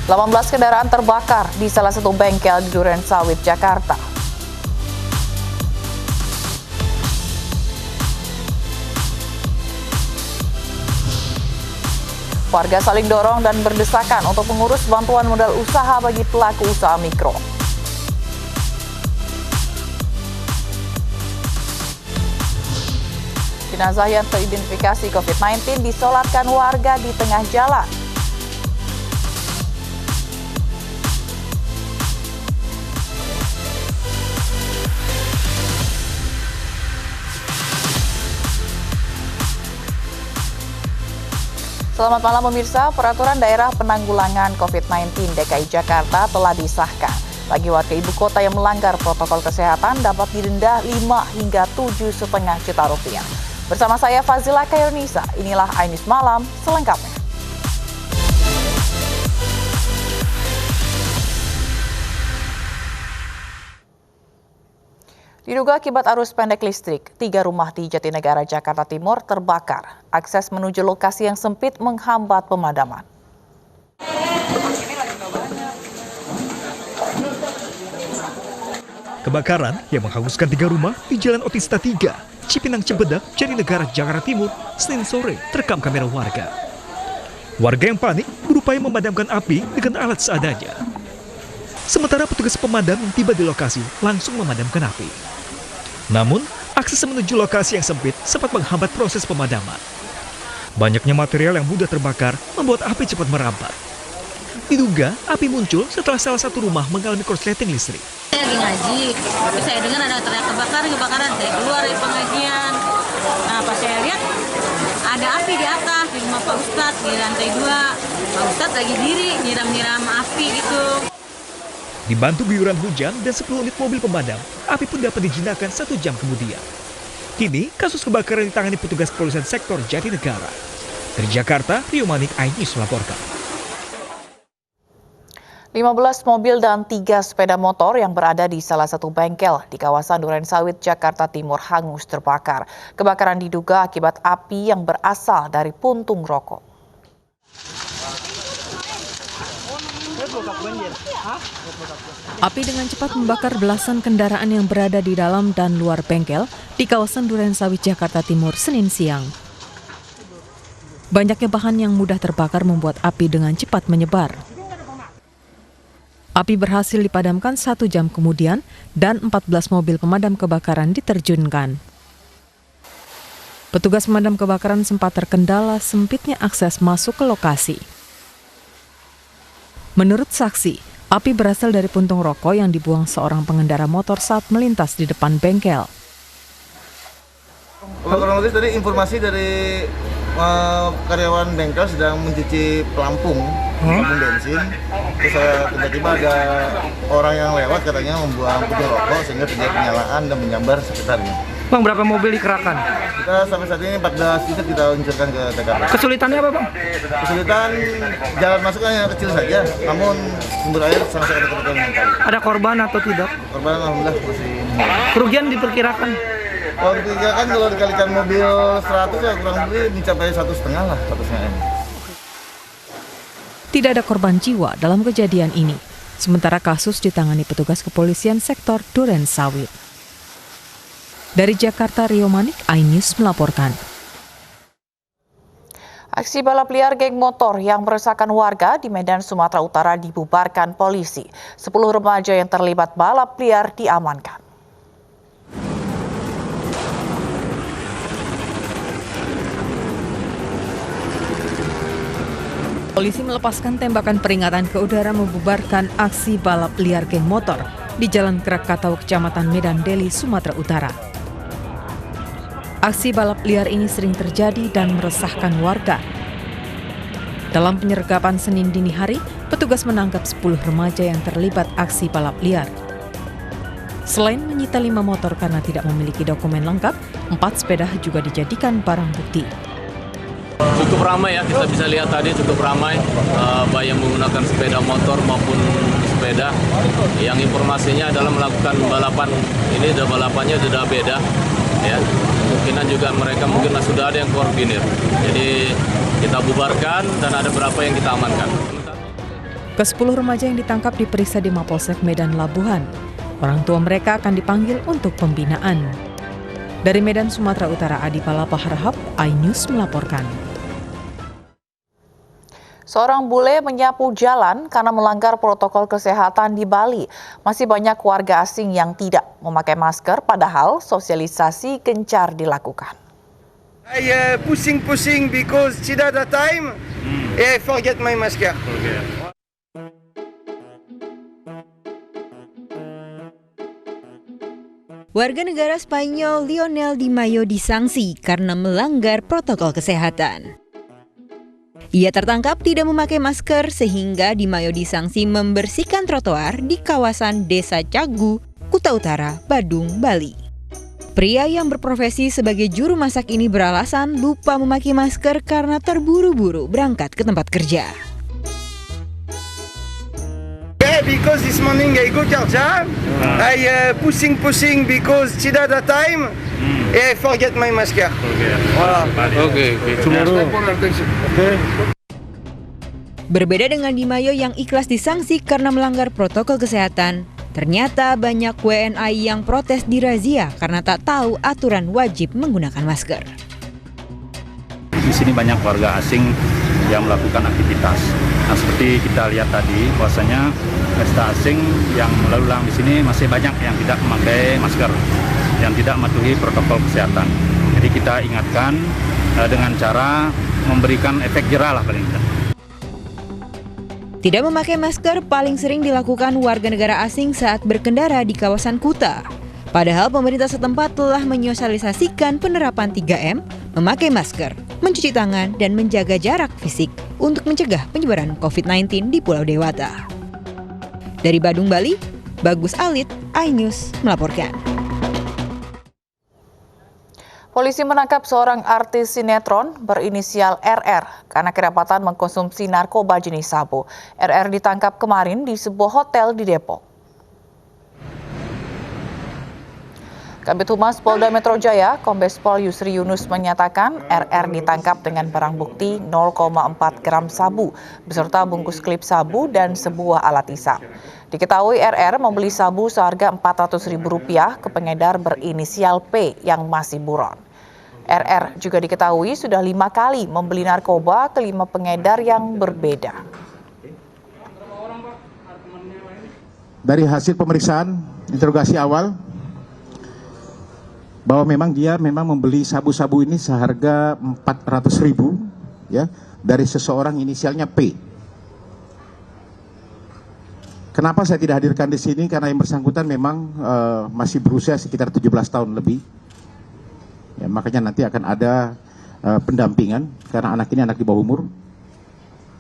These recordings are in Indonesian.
18 kendaraan terbakar di salah satu bengkel di Durensawit, Jakarta. Warga saling dorong dan berdesakan untuk mengurus bantuan modal usaha bagi pelaku usaha mikro. Jenazah yang teridentifikasi COVID-19 disolatkan warga di tengah jalan. Selamat malam pemirsa, Peraturan Daerah Penanggulangan COVID-19 DKI Jakarta telah disahkan. Bagi warga ibu kota yang melanggar protokol kesehatan dapat didenda 5 hingga 7,5 juta rupiah. Bersama saya Fazila Kairunisa, inilah iNews Malam selengkapnya. Diduga akibat arus pendek listrik, 3 rumah di Jatinegara, Jakarta Timur terbakar. Akses menuju lokasi yang sempit menghambat pemadaman. Kebakaran yang menghanguskan 3 rumah di Jalan Otista 3, Cipinang Cibadak, Jatinegara, Jakarta Timur, Senin sore terekam kamera warga. Warga yang panik berupaya memadamkan api dengan alat seadanya. Sementara petugas pemadam yang tiba di lokasi langsung memadamkan api. Namun, akses menuju lokasi yang sempit sempat menghambat proses pemadaman. Banyaknya material yang mudah terbakar membuat api cepat merambat. Diduga, api muncul setelah salah satu rumah mengalami korsleting listrik. Saya lagi ngaji, tapi saya dengar ada teriak kebakaran. Saya keluar dari pengajian. Nah, pas saya lihat ada api di atas di rumah Pak Ustadz di lantai 2. Pak Ustadz lagi diri nyiram api gitu. Dibantu guyuran hujan dan 10 unit mobil pemadam, api pun dapat dijinakkan 1 jam kemudian. Kini, kasus kebakaran ditangani petugas kepolisian sektor Jatinegara. Dari Jakarta, Rio Manik, iNews melaporkan. 15 mobil dan 3 sepeda motor yang berada di salah satu bengkel di kawasan Durensawit, Jakarta Timur hangus terbakar. Kebakaran diduga akibat api yang berasal dari puntung rokok. Api dengan cepat membakar belasan kendaraan yang berada di dalam dan luar bengkel di kawasan Durensawit, Jakarta Timur, Senin siang. Banyaknya bahan yang mudah terbakar membuat api dengan cepat menyebar. Api berhasil dipadamkan 1 jam kemudian dan 14 mobil pemadam kebakaran diterjunkan. Petugas pemadam kebakaran sempat terkendala sempitnya akses masuk ke lokasi. Menurut saksi, api berasal dari puntung rokok yang dibuang seorang pengendara motor saat melintas di depan bengkel. Kurang lebih tadi informasi dari karyawan bengkel sedang mencuci pelampung bensin. Terus tiba-tiba ada orang yang lewat katanya membuang puntung rokok sehingga terjadi penyalaan dan menyambar sekitarnya. Bang, berapa mobil dikerahkan? Kita sampai saat ini 14 unit kita luncurkan ke TKP. Kesulitannya apa, Bang? Kesulitan jalan masuknya kecil saja, namun sumber air sangat kesulitan sekali. Ada korban atau tidak? Korban alhamdulillah masih. Kerugian diperkirakan? Kalau diperkirakan kalau dikalikan mobil 100 ya kurang lebih mencapai 1,5 lah, 1,5 M. Tidak ada korban jiwa dalam kejadian ini. Sementara kasus ditangani petugas kepolisian sektor Durensawit. Dari Jakarta, Rio Manik, iNews melaporkan. Aksi balap liar geng motor yang meresahkan warga di Medan, Sumatera Utara dibubarkan polisi. 10 remaja yang terlibat balap liar diamankan. Polisi melepaskan tembakan peringatan ke udara membubarkan aksi balap liar geng motor di Jalan Krakatau, Kecamatan Medan Deli, Sumatera Utara. Aksi balap liar ini sering terjadi dan meresahkan warga. Dalam penyergapan Senin dini hari, petugas menangkap 10 remaja yang terlibat aksi balap liar. Selain menyita 5 motor karena tidak memiliki dokumen lengkap, 4 sepeda juga dijadikan barang bukti. Cukup ramai ya, kita bisa lihat tadi cukup ramai, baik yang menggunakan sepeda motor maupun sepeda. Yang informasinya adalah melakukan balapan, ini balapannya sudah beda. Ya, kemungkinan juga mereka mungkin sudah ada yang koordinir. Jadi kita bubarkan dan ada berapa yang kita amankan. Ke-10 remaja yang ditangkap diperiksa di Mapolsek Medan Labuhan. Orang tua mereka akan dipanggil untuk pembinaan. Dari Medan, Sumatera Utara, Adi Palapa Harahap, iNews melaporkan. Seorang bule menyapu jalan karena melanggar protokol kesehatan di Bali. Masih banyak warga asing yang tidak memakai masker, padahal sosialisasi gencar dilakukan. I pushing because tidak ada time. I forget my masker. Warga negara Spanyol Lionel Di Mayo disanksi karena melanggar protokol kesehatan. Ia tertangkap tidak memakai masker sehingga Di Mayo disanksi membersihkan trotoar di kawasan Desa Cagu, Kuta Utara, Badung, Bali. Pria yang berprofesi sebagai juru masak ini beralasan lupa memakai masker karena terburu-buru berangkat ke tempat kerja. Because this morning I go kerja, I pushing because tidak ada time. I forget my masker. Okay. Tomorrow. Berbeda dengan Di Mayo yang ikhlas disanksi karena melanggar protokol kesehatan, ternyata banyak WNI yang protes dirazia karena tak tahu aturan wajib menggunakan masker. Di sini banyak warga asing yang melakukan aktivitas. Nah, seperti kita lihat tadi, bahwasanya pesta asing yang lalu lalang di sini masih banyak yang tidak memakai masker, yang tidak mematuhi protokol kesehatan. Jadi kita ingatkan dengan cara memberikan efek jerah lah paling tidak. Tidak memakai masker paling sering dilakukan warga negara asing saat berkendara di kawasan Kuta. Padahal pemerintah setempat telah menyosialisasikan penerapan 3M, memakai masker, mencuci tangan, dan menjaga jarak fisik untuk mencegah penyebaran COVID-19 di Pulau Dewata. Dari Badung, Bali, Bagus Alit, iNews melaporkan. Polisi menangkap seorang artis sinetron berinisial RR karena kedapatan mengkonsumsi narkoba jenis sabu. RR ditangkap kemarin di sebuah hotel di Depok. Kabid Humas Polda Metro Jaya, Kombes Pol Yusri Yunus menyatakan RR ditangkap dengan barang bukti 0,4 gram sabu beserta bungkus klip sabu dan sebuah alat hisap. Diketahui RR membeli sabu seharga Rp400.000 ke pengedar berinisial P yang masih buron. RR juga diketahui sudah 5 kali membeli narkoba ke 5 pengedar yang berbeda. Dari hasil pemeriksaan interogasi awal, bahwa memang dia membeli sabu-sabu ini seharga Rp400.000 ya dari seseorang inisialnya P. Kenapa saya tidak hadirkan di sini? Karena yang bersangkutan memang masih berusia sekitar 17 tahun lebih. Ya, makanya nanti akan ada pendampingan karena anak ini anak di bawah umur.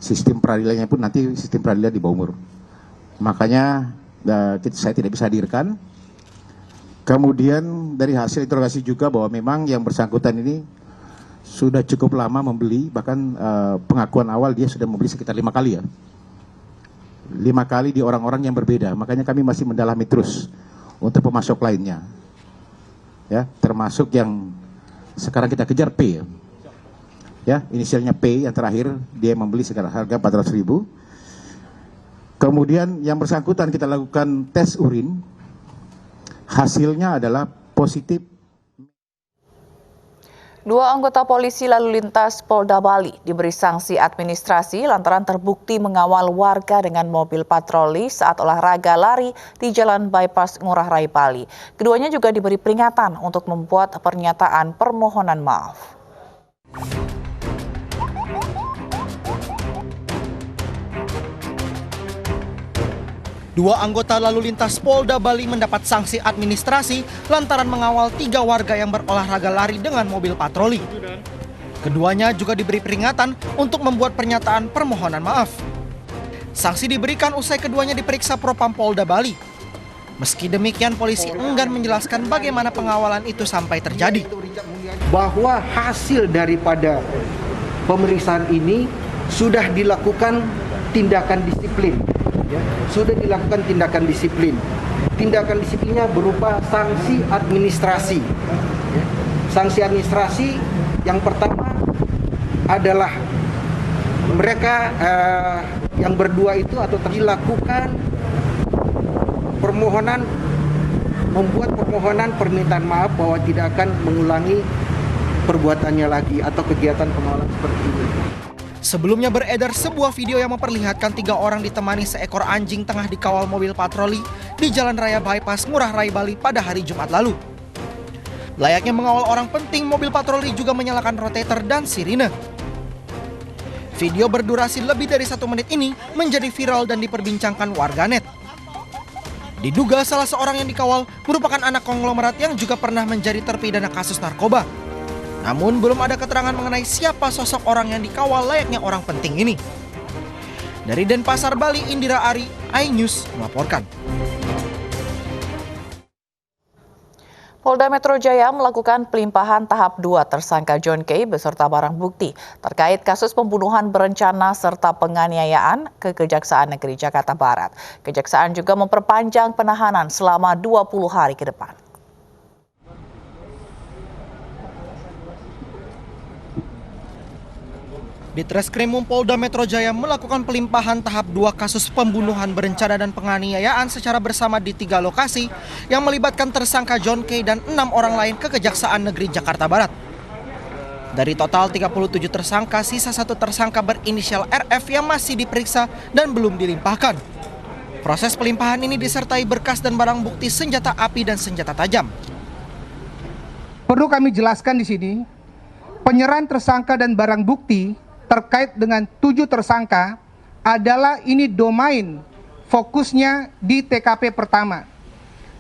Sistem peradilannya pun nanti sistem peradilan di bawah umur. Makanya saya tidak bisa hadirkan. Kemudian dari hasil interogasi juga bahwa memang yang bersangkutan ini sudah cukup lama membeli, bahkan pengakuan awal dia sudah membeli sekitar 5 kali ya. 5 kali di orang-orang yang berbeda, makanya kami masih mendalami terus untuk pemasok lainnya. Ya, termasuk yang sekarang kita kejar P ya, inisialnya P yang terakhir dia membeli sekitar harga Rp400.000. Kemudian yang bersangkutan kita lakukan tes urin. Hasilnya adalah positif. 2 anggota polisi lalu lintas Polda Bali diberi sanksi administrasi lantaran terbukti mengawal warga dengan mobil patroli saat olahraga lari di Jalan Bypass Ngurah Rai Bali. Keduanya juga diberi peringatan untuk membuat pernyataan permohonan maaf. Dua anggota lalu lintas Polda Bali mendapat sanksi administrasi lantaran mengawal 3 warga yang berolahraga lari dengan mobil patroli. Keduanya juga diberi peringatan untuk membuat pernyataan permohonan maaf. Sanksi diberikan usai keduanya diperiksa Propam Polda Bali. Meski demikian, polisi enggan menjelaskan bagaimana pengawalan itu sampai terjadi. Bahwa hasil daripada pemeriksaan ini sudah dilakukan tindakan disiplin. Ya, sudah dilakukan tindakan disiplin. Tindakan disiplinnya berupa sanksi administrasi. Ya, sanksi administrasi yang pertama adalah mereka Yang berdua itu atau dilakukan membuat permohonan permintaan maaf bahwa tidak akan mengulangi perbuatannya lagi atau kegiatan pengawal seperti ini. Sebelumnya beredar sebuah video yang memperlihatkan 3 orang ditemani seekor anjing tengah dikawal mobil patroli di Jalan Raya Bypass Ngurah Rai Bali pada hari Jumat lalu. Layaknya mengawal orang penting, mobil patroli juga menyalakan rotator dan sirine. Video berdurasi lebih dari 1 menit ini menjadi viral dan diperbincangkan warganet. Diduga salah seorang yang dikawal merupakan anak konglomerat yang juga pernah menjadi terpidana kasus narkoba. Namun belum ada keterangan mengenai siapa sosok orang yang dikawal layaknya orang penting ini. Dari Denpasar, Bali, Indira Ari, iNews melaporkan. Polda Metro Jaya melakukan pelimpahan tahap 2 tersangka John K. beserta barang bukti terkait kasus pembunuhan berencana serta penganiayaan ke Kejaksaan Negeri Jakarta Barat. Kejaksaan juga memperpanjang penahanan selama 20 hari ke depan. Ditreskrimum Polda Metro Jaya melakukan pelimpahan tahap 2 kasus pembunuhan berencana dan penganiayaan secara bersama di 3 lokasi yang melibatkan tersangka John K. dan 6 orang lain ke Kejaksaan Negeri Jakarta Barat. Dari total 37 tersangka, sisa 1 tersangka berinisial RF yang masih diperiksa dan belum dilimpahkan. Proses pelimpahan ini disertai berkas dan barang bukti senjata api dan senjata tajam. Perlu kami jelaskan di sini, penyerahan tersangka dan barang bukti terkait dengan 7 tersangka adalah ini domain fokusnya di TKP pertama.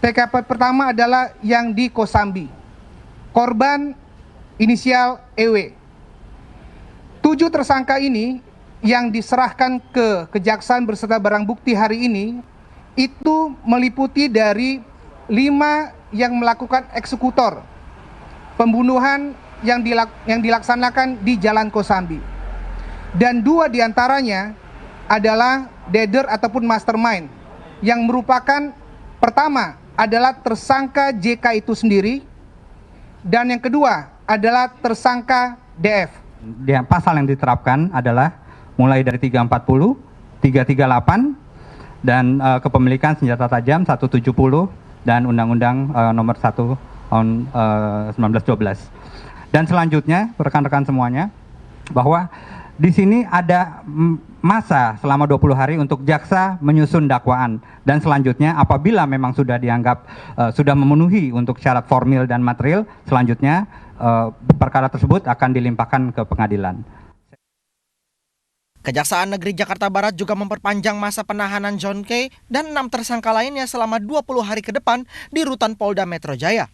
TKP pertama adalah yang di Kosambi. Korban inisial EW. 7 tersangka ini yang diserahkan ke Kejaksaan beserta barang bukti hari ini itu meliputi dari 5 yang melakukan eksekutor pembunuhan yang dilaksanakan di Jalan Kosambi. Dan 2 diantaranya adalah deader ataupun mastermind yang merupakan pertama adalah tersangka JK itu sendiri dan yang kedua adalah tersangka DF. Pasal yang diterapkan adalah mulai dari 340, 338 dan kepemilikan senjata tajam 170 dan Undang-Undang nomor 1 tahun 1912. Dan selanjutnya rekan-rekan semuanya bahwa di sini ada masa selama 20 hari untuk jaksa menyusun dakwaan dan selanjutnya apabila memang sudah dianggap sudah memenuhi untuk syarat formil dan material, selanjutnya perkara tersebut akan dilimpahkan ke pengadilan. Kejaksaan Negeri Jakarta Barat juga memperpanjang masa penahanan John K. dan 6 tersangka lainnya selama 20 hari ke depan di rutan Polda Metro Jaya.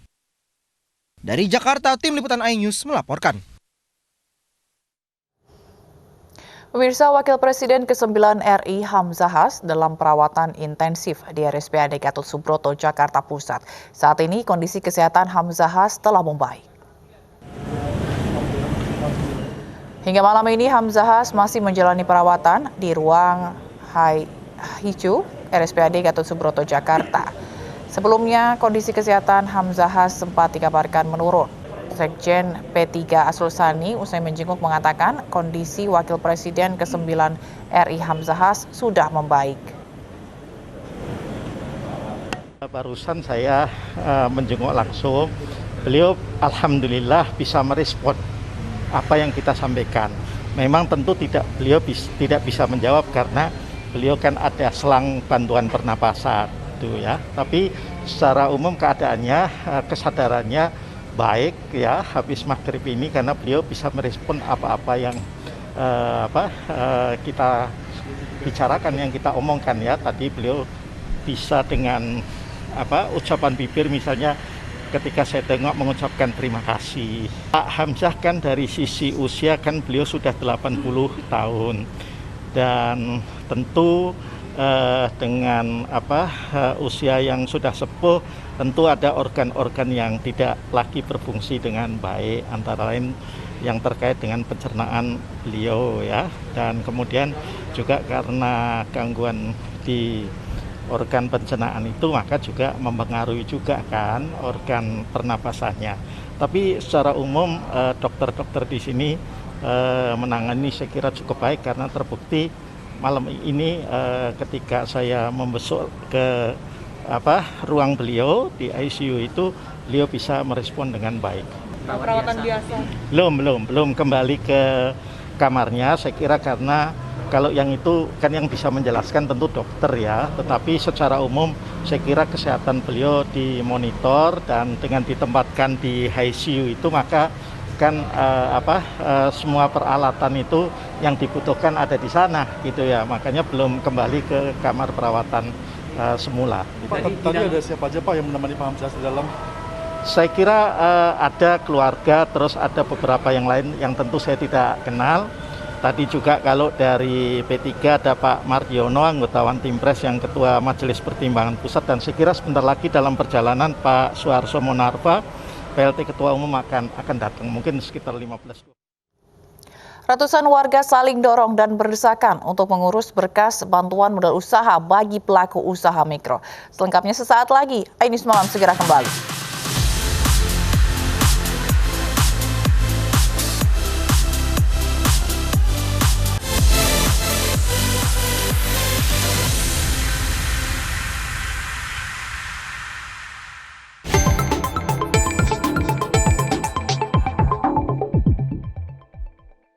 Dari Jakarta, tim liputan iNews melaporkan. Pemirsa, Wakil Presiden ke-9 RI Hamzahas dalam perawatan intensif di RSPAD Gatot Subroto, Jakarta Pusat. Saat ini kondisi kesehatan Hamzahas telah membaik. Hingga malam ini Hamzahas masih menjalani perawatan di ruang HICU RSPAD Gatot Subroto, Jakarta. Sebelumnya kondisi kesehatan Hamzahas sempat dikabarkan menurun. Sekjen P3 Asrul Sani usai menjenguk mengatakan kondisi Wakil Presiden ke-9 RI Hamzahas sudah membaik. Barusan saya menjenguk langsung, beliau alhamdulillah bisa merespon apa yang kita sampaikan. Memang tentu beliau tidak bisa menjawab karena beliau kan ada selang bantuan pernapasan itu ya. Tapi secara umum keadaannya, kesadarannya baik ya habis maghrib ini karena beliau bisa merespon apa-apa yang kita bicarakan, yang kita omongkan ya. Tadi beliau bisa dengan ucapan bibir misalnya ketika saya tengok mengucapkan terima kasih. Pak Hamzah kan dari sisi usia kan beliau sudah 80 tahun dan tentu dengan usia yang sudah sepuh tentu ada organ-organ yang tidak lagi berfungsi dengan baik, antara lain yang terkait dengan pencernaan beliau ya, dan kemudian juga karena gangguan di organ pencernaan itu maka juga mempengaruhi juga kan organ pernapasannya. Tapi secara umum dokter-dokter di sini menangani saya kira cukup baik karena terbukti malam ini ketika saya membesuk ke ruang beliau di ICU itu, beliau bisa merespon dengan baik. Perawatan biasa? Belum kembali ke kamarnya. Saya kira karena kalau yang itu kan yang bisa menjelaskan tentu dokter ya, tetapi secara umum saya kira kesehatan beliau dimonitor, dan dengan ditempatkan di ICU itu maka kan semua peralatan itu yang dibutuhkan ada di sana gitu ya, makanya belum kembali ke kamar perawatan semula. Tadi ada siapa aja Pak yang menemani Pak Hamzah di dalam? Saya kira ada keluarga, terus ada beberapa yang lain yang tentu saya tidak kenal. Tadi juga kalau dari P3 ada Pak Mardiono, anggota One Team Press yang Ketua Majelis Pertimbangan Pusat, dan saya kira sebentar lagi dalam perjalanan Pak Suharso Monarva, PLT Ketua Umum akan datang, mungkin sekitar 15. Ratusan warga saling dorong dan berdesakan untuk mengurus berkas bantuan modal usaha bagi pelaku usaha mikro. Selengkapnya sesaat lagi, Ainis Malam segera kembali.